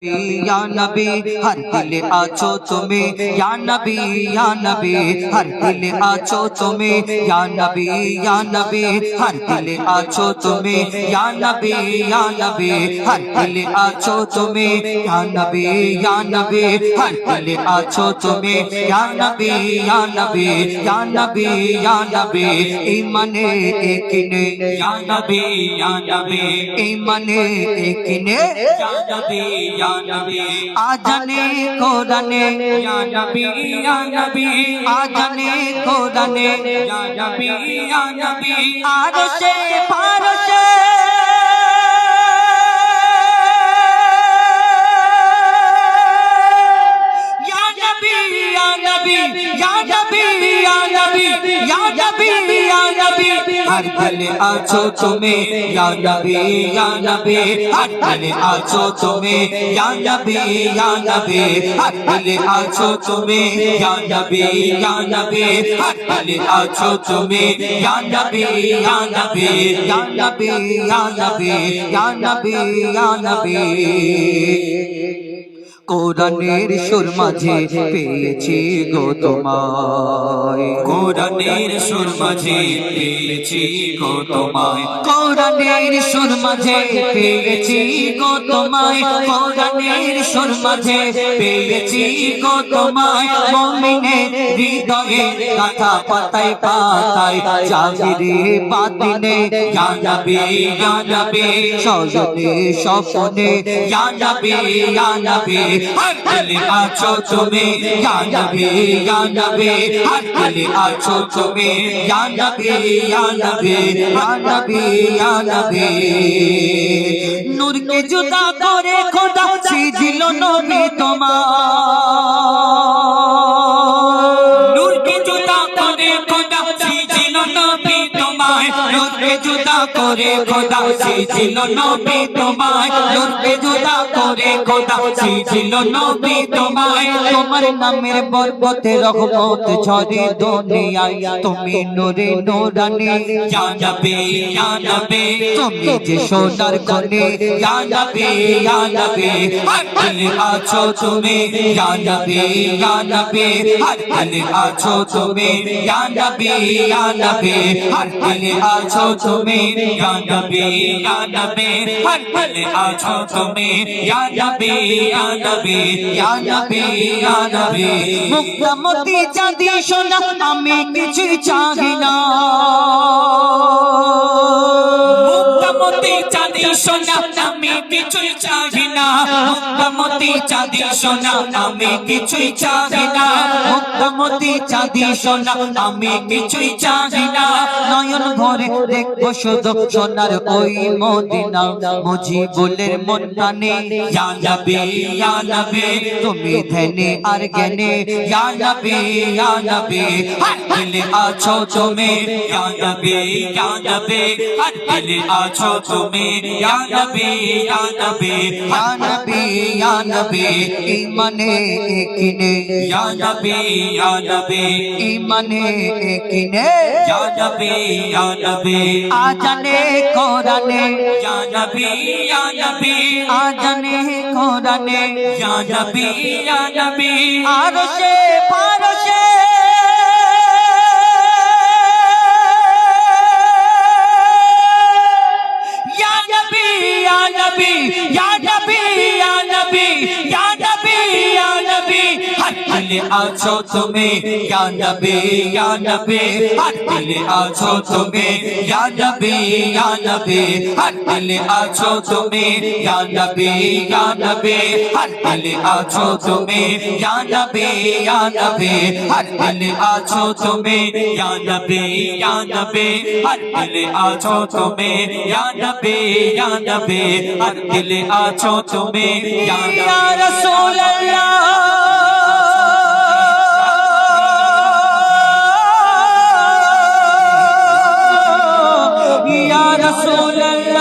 या नबी हर दिल आछो तुम्हें या नबी हर दिल आछो तुम्हें या नबी हर दिल आछो तुम्हें या नबी हर दिल आछो तुम्हें या नबी हर दिल आछो तुम्हें या नबी ईमाने एकिने या नबी ईमाने एकिने या नबी आजने कोरने या नबी आजने कोरने या नबी आरशे फारशे या नबी हर दिल आछो तुम्हें या नबी हर दिल आछो तुम्हें या नबी हर दिल आछो तुम्हें या नबी हर दिल आछो तुम्हें या नबी কোরআনের সুর মাঝে পেয়েছি গো তোমায় কোরআনের সুর মাঝে পেয়েছি গো তোমায় কোরআনের সুর মাঝে পেয়েছি গো তোমায় কোরআনের সুর মাঝে পেয়েছি গো তোমায় মুমিনের হৃদয়ে কথা পাতায় পাতায় জাগিরে বাতিনে ইয়া নবী সজনে স্বপ্নে ইয়া নবী हर दिल आछो तुम्हें या नबी हर दिल आछो तुम्हें या नबी नूर के जुदा करे खुदा सिजिल नबी तुम्हार नूर के जुदा करे खुदा सिजिल नबी तुम्हार नूर के जुदा करे खुदा सिजिल नबी तुम्हार नूर के जुदा करे खुदा सिजिल नबी तुम्हार তোমার নামের বরকতে রহমত ঝরে দুনিয়ায় তুমি নূরে নূরানি ইয়া নবী তুমি যে সোনার খনি ইয়া নবী হর দিল আছো তুমি ইয়া নবী হর দিল আছো তুমি ইয়া নবী হর দিল আছো তুমি ইয়া নবী হর দিল আছো তুমি ইয়া নবী মুক্তামতি চাঁদি সোনা আমি কিছুই চাহি না মুক্তামতি চাঁদি সোনা আমি কিছুই চাহি না মুক্তামতি চাঁদি সোনা আমি কিছুই চাহি না মুক্তামতি চাঁদি সোনা আমি কিছুই চাহি না নয়ন ভরে দেখবো শুধু সোনার ওই মদিনা মুজিবুলের মন প্রাণে ইয়া নবী তুমি ধ্যানে আর জ্ঞানে ইয়া নবী হর দিল আছো তুমি ইয়া নবী হর দিল আছো তুমি ইয়া নবী ইমানে একিনে ইয়া নবী ইমানে একিনে ইয়া নবী আজানে কোরআনে ইয়া নবী আজানে কোরআনে ইয়া নবী আরশে ফারশে ইয়া নবী हर दिल आछो तुम्हें या नबी हर दिल आछो तुम्हें या नबी हर दिल आछो तुम्हें या नबी हर दिल आछो तुम्हें या नबी हर दिल आछो तुम्हें या नबी हर दिल आछो तुम्हें या नबी हर दिल आछो तुम्हें या रसूल अल्लाह या रसूल अल्लाह